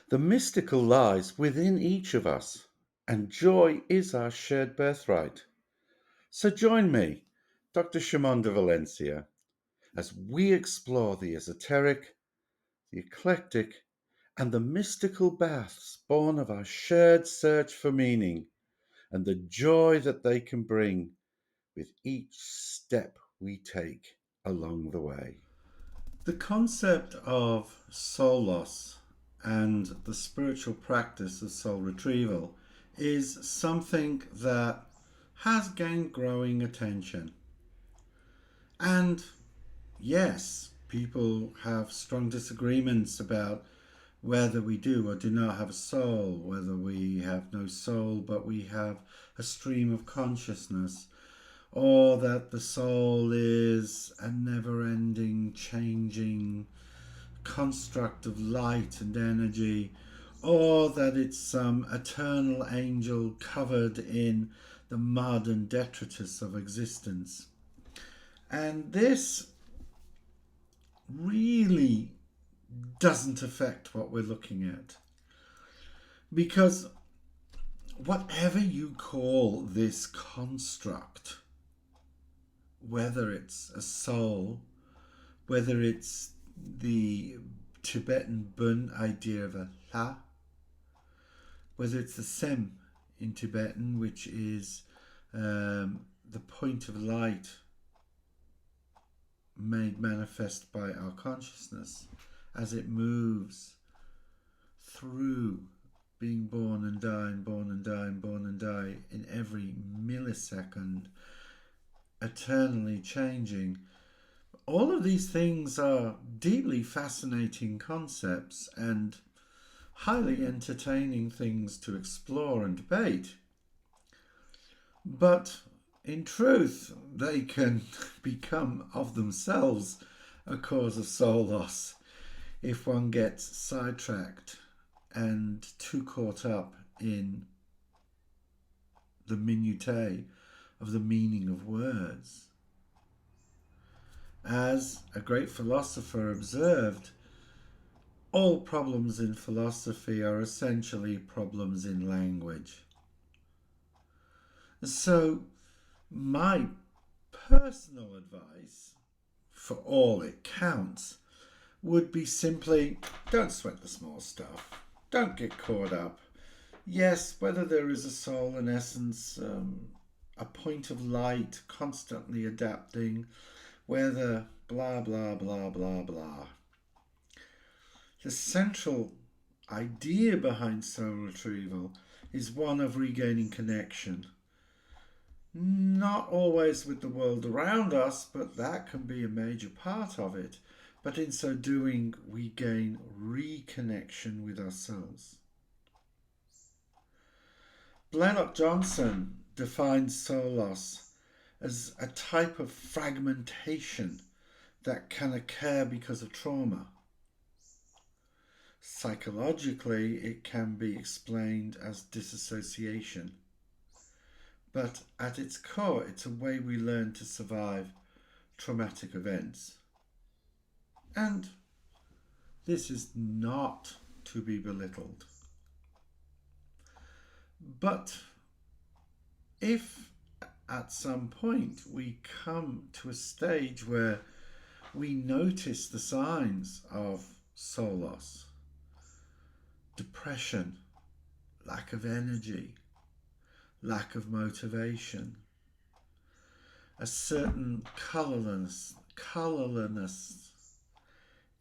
The mystical lies within each of us, and joy is our shared birthright. So join me, Dr. Shimon de Valencia, as we explore the esoteric, the eclectic, and the mystical baths born of our shared search for meaning and the joy that they can bring with each step we take along the way. The concept of soul loss and the spiritual practice of soul retrieval is something that has gained growing attention. And yes, people have strong disagreements about whether we do or do not have a soul, whether we have no soul but we have a stream of consciousness, or that the soul is a never-ending, changing construct of light and energy, or that it's some eternal angel covered in the mud and detritus of existence. And this really doesn't affect what we're looking at. Because whatever you call this construct, whether it's a soul, whether it's the Tibetan Bun idea of a La, whether it's the Sem in Tibetan, which is the point of light made manifest by our consciousness as it moves through being born and die and born and die and born and die in every millisecond, eternally changing. All of these things are deeply fascinating concepts and highly entertaining things to explore and debate. But in truth, they can become of themselves a cause of soul loss if one gets sidetracked and too caught up in the minutiae of the meaning of words. As a great philosopher observed, all problems in philosophy are essentially problems in language. So, my personal advice, for all it counts, would be simply don't sweat the small stuff. Don't get caught up. Yes, whether there is a soul, an essence, a point of light constantly adapting, whether blah, blah, blah, blah, blah. The central idea behind soul retrieval is one of regaining connection. Not always with the world around us, but that can be a major part of it. But in so doing, we gain reconnection with ourselves. Blennock Johnson defines soul loss as a type of fragmentation that can occur because of trauma. Psychologically, it can be explained as disassociation. But at its core, it's a way we learn to survive traumatic events. And this is not to be belittled. But if at some point we come to a stage where we notice the signs of soul loss, depression, lack of energy, lack of motivation, a certain colorlessness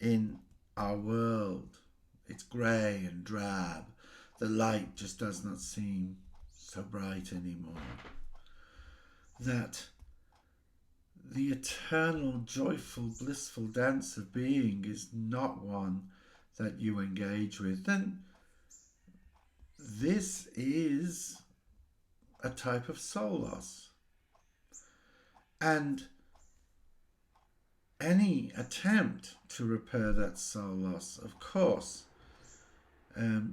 in our world. It's grey and drab. The light just does not seem so bright anymore. That the eternal, joyful, blissful dance of being is not one that you engage with, then this is a type of soul loss. And any attempt to repair that soul loss, of course,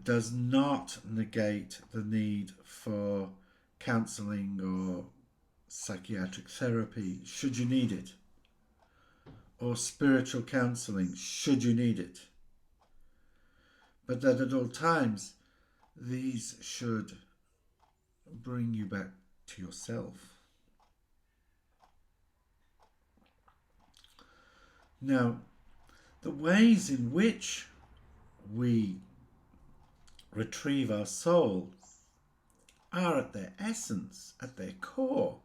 does not negate the need for counselling or psychiatric therapy, should you need it, or spiritual counselling, should you need it. but that at all times these should bring you back to yourself. Now, the ways in which we retrieve our soul are at their essence, at their core,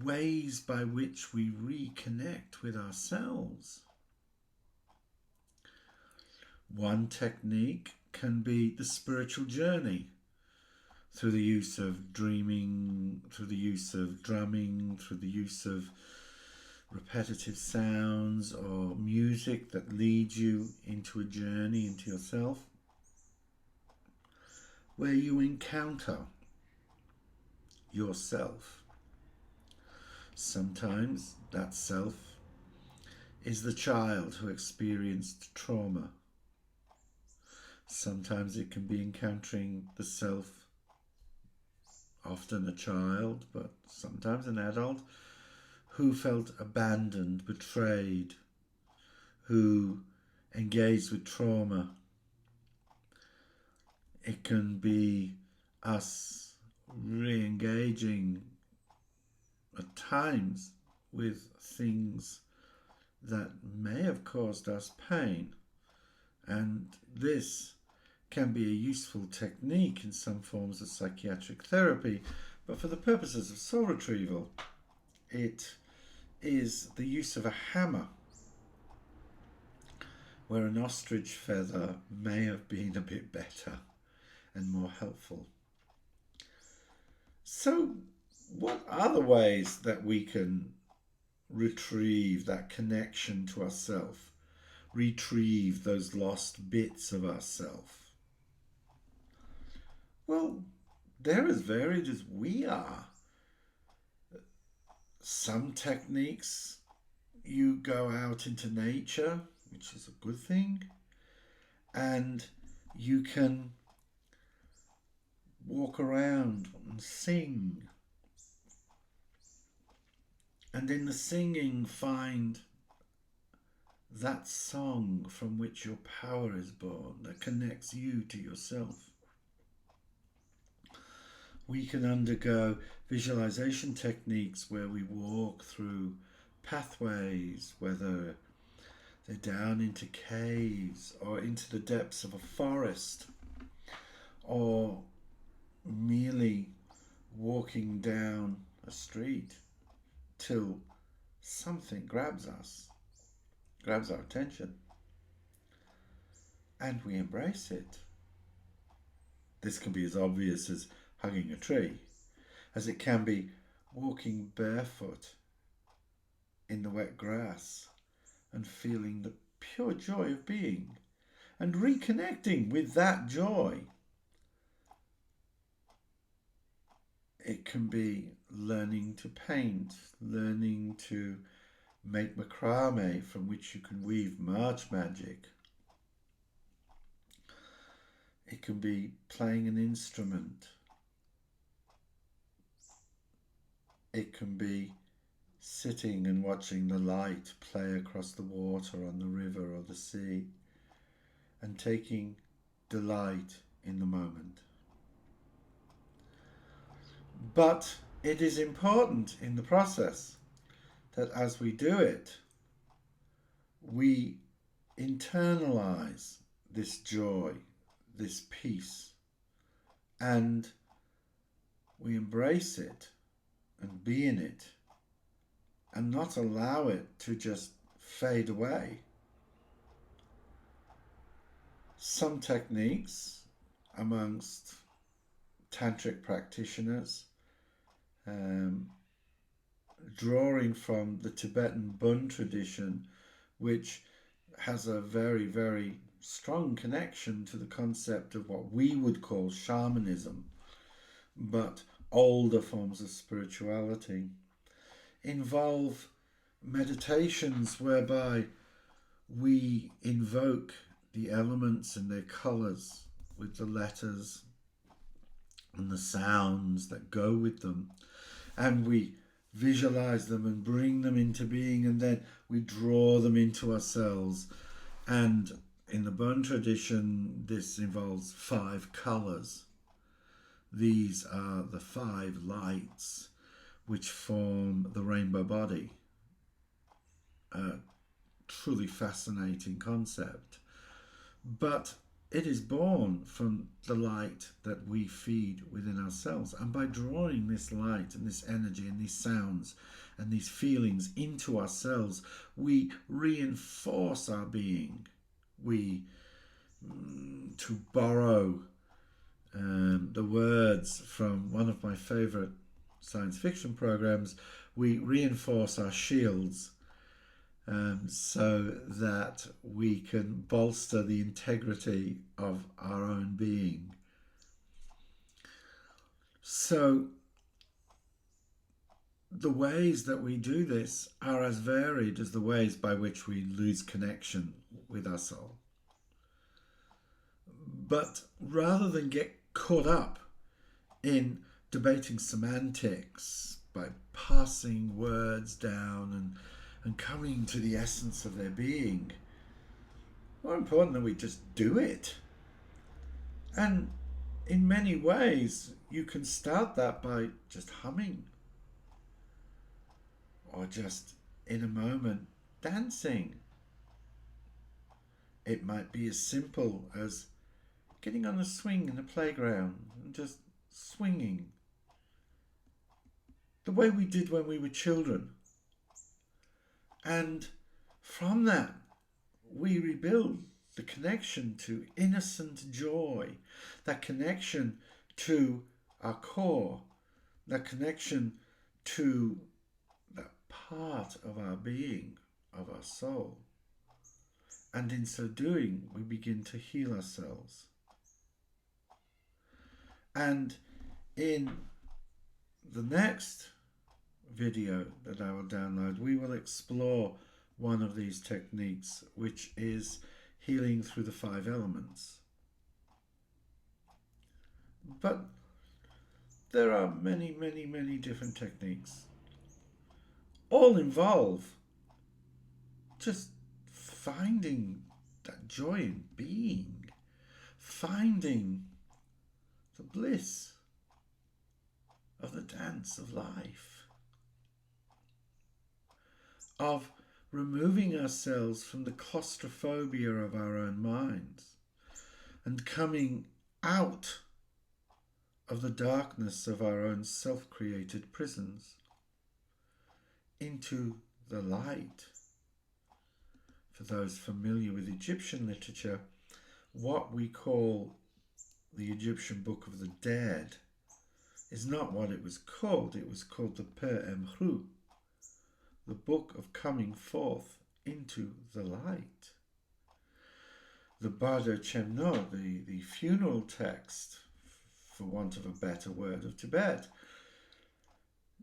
ways by which we reconnect with ourselves. One technique can be the spiritual journey through the use of dreaming, through the use of drumming, through the use of repetitive sounds or music that leads you into a journey into yourself, where you encounter yourself. Sometimes that self is the child who experienced trauma. Sometimes it can be encountering the self, often a child, but sometimes an adult, who felt abandoned, betrayed, who engaged with trauma. It can be us re-engaging at times with things that may have caused us pain. And this can be a useful technique in some forms of psychiatric therapy, but for the purposes of soul retrieval, it is the use of a hammer, where an ostrich feather may have been a bit better and more helpful. So, what are the ways that we can retrieve that connection to ourself, retrieve those lost bits of ourself? Well, they're as varied as we are. Some techniques, you go out into nature, which is a good thing, and you can walk around and sing, and in the singing find that song from which your power is born, that connects you to yourself. We can undergo visualization techniques where we walk through pathways, whether they're down into caves or into the depths of a forest, or merely walking down a street till something grabs us, grabs our attention, and we embrace it. This can be as obvious as hugging a tree, as it can be walking barefoot in the wet grass and feeling the pure joy of being and reconnecting with that joy. It can be learning to paint, learning to make macrame from which you can weave March magic. It can be playing an instrument. It can be sitting and watching the light play across the water on the river or the sea and taking delight in the moment. But it is important in the process that as we do it, we internalize this joy, this peace, and we embrace it and be in it and not allow it to just fade away. Some techniques amongst tantric practitioners, drawing from the Tibetan Bön tradition, which has a very, very strong connection to the concept of what we would call shamanism, but older forms of spirituality, involve meditations whereby we invoke the elements and their colours with the letters and the sounds that go with them, and we visualize them and bring them into being, and then we draw them into ourselves, and In the Bon tradition, this involves 5 colors. These are the 5 lights which form the rainbow body. A truly fascinating concept. But it is born from the light that we feed within ourselves. And by drawing this light and this energy and these sounds and these feelings into ourselves, we reinforce our being. We, to borrow the words from one of my favorite science fiction programs, we reinforce our shields so that we can bolster the integrity of our own being. So the ways that we do this are as varied as the ways by which we lose connection with our soul. But rather than get caught up in debating semantics by passing words down and coming to the essence of their being, more important that we just do it. And in many ways, you can start that by just humming, or just in a moment dancing. It might be as simple as getting on a swing in a playground and just swinging, the way we did when we were children. And from that, we rebuild the connection to innocent joy, that connection to our core, that connection to that part of our being, of our soul. And in so doing, we begin to heal ourselves. And in the next video that I will download, we will explore one of these techniques, which is healing through the 5 elements. But there are many, many, many different techniques. All involve just finding that joy in being, finding the bliss of the dance of life, of removing ourselves from the claustrophobia of our own minds and coming out of the darkness of our own self-created prisons into the light. For those familiar with Egyptian literature, what we call the Egyptian Book of the Dead is not what it was called. It was called the Per Emru, the book of coming forth into the light. The Bardo Chemno, the funeral text, for want of a better word, of Tibet,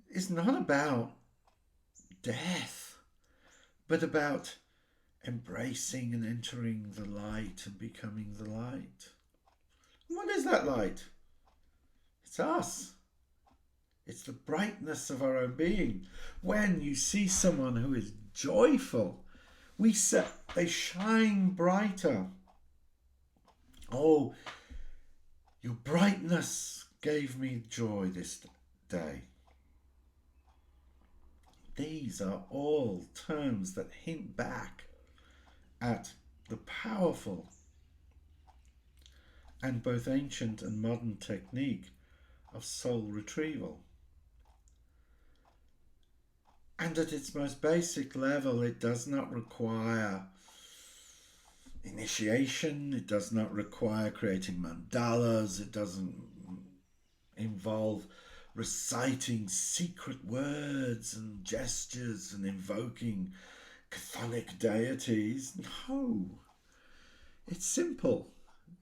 is not about death, but about embracing and entering the light and becoming the light. What is that light? It's us. It's the brightness of our own being. When you see someone who is joyful, they shine brighter. Oh, your brightness gave me joy this day. These are all terms that hint back at the powerful and both ancient and modern technique of soul retrieval. And at its most basic level, it does not require initiation, it does not require creating mandalas, it doesn't involve reciting secret words and gestures and invoking chthonic deities. No, it's simple.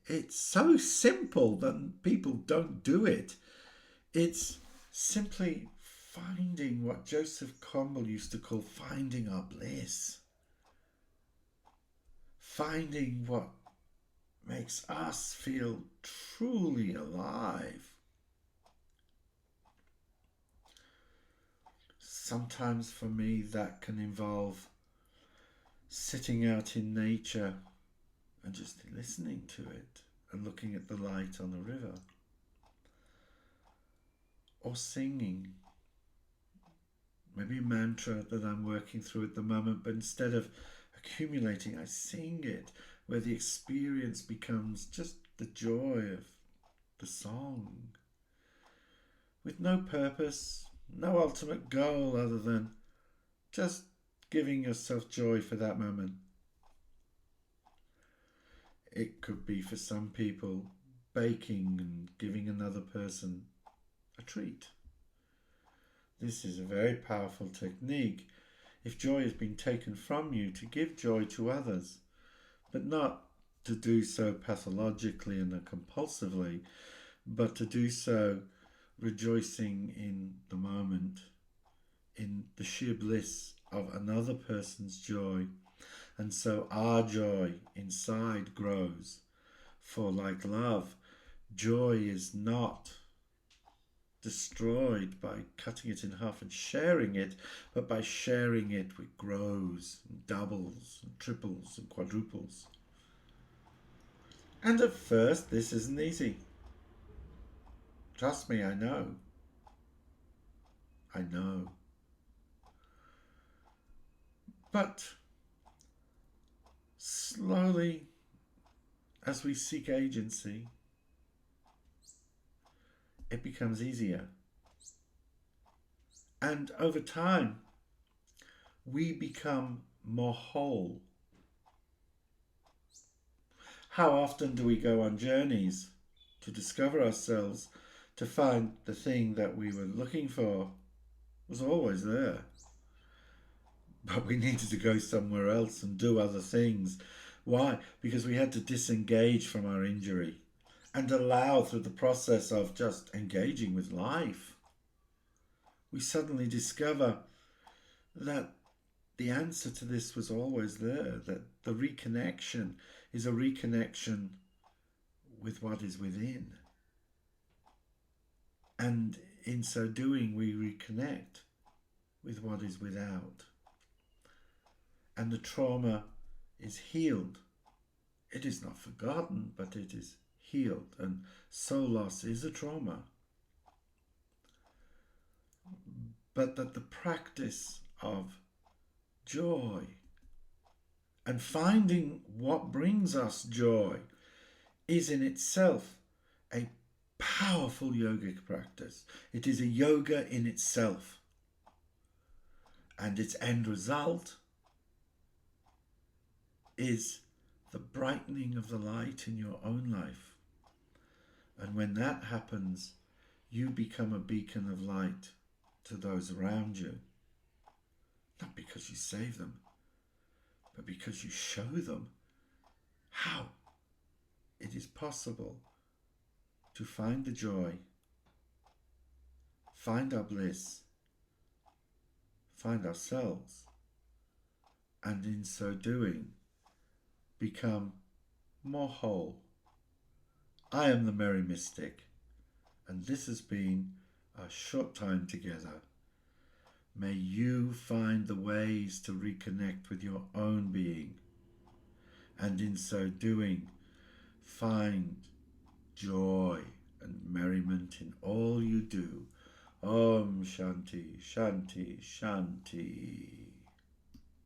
It's so simple that people don't do it. It's simply finding what Joseph Campbell used to call finding our bliss. Finding what makes us feel truly alive. Sometimes for me that can involve sitting out in nature and just listening to it and looking at the light on the river, or singing maybe a mantra that I'm working through at the moment, but instead of accumulating, I sing it, where the experience becomes just the joy of the song, with no purpose, no ultimate goal other than just giving yourself joy for that moment. It could be for some people baking and giving another person a treat. This is a very powerful technique if joy has been taken from you, to give joy to others, but not to do so pathologically and compulsively, but to do so rejoicing in the moment, in the sheer bliss of another person's joy. And so our joy inside grows. For like love, joy is not destroyed by cutting it in half and sharing it, but by sharing it, it grows and doubles and triples and quadruples. And at first, this isn't easy. Trust me, I know. I know. But slowly, as we seek agency, it becomes easier. And over time, we become more whole. How often do we go on journeys to discover ourselves, to find the thing that we were looking for was always there? But we needed to go somewhere else and do other things. Why? Because we had to disengage from our injury and allow, through the process of just engaging with life, we suddenly discover that the answer to this was always there, that the reconnection is a reconnection with what is within. And in so doing, we reconnect with what is without. And the trauma is healed. It is not forgotten, but it is healed. And soul loss is a trauma. But that the practice of joy and finding what brings us joy is in itself a powerful yogic practice. It is a yoga in itself. And its end result is the brightening of the light in your own life. And when that happens, you become a beacon of light to those around you. Not because you save them, but because you show them how it is possible to find the joy, find our bliss, find ourselves, and in so doing, become more whole. I am the Merry Mystic, and this has been a short time together. May you find the ways to reconnect with your own being, and in so doing, find joy and merriment in all you do. Om Shanti, Shanti, Shanti.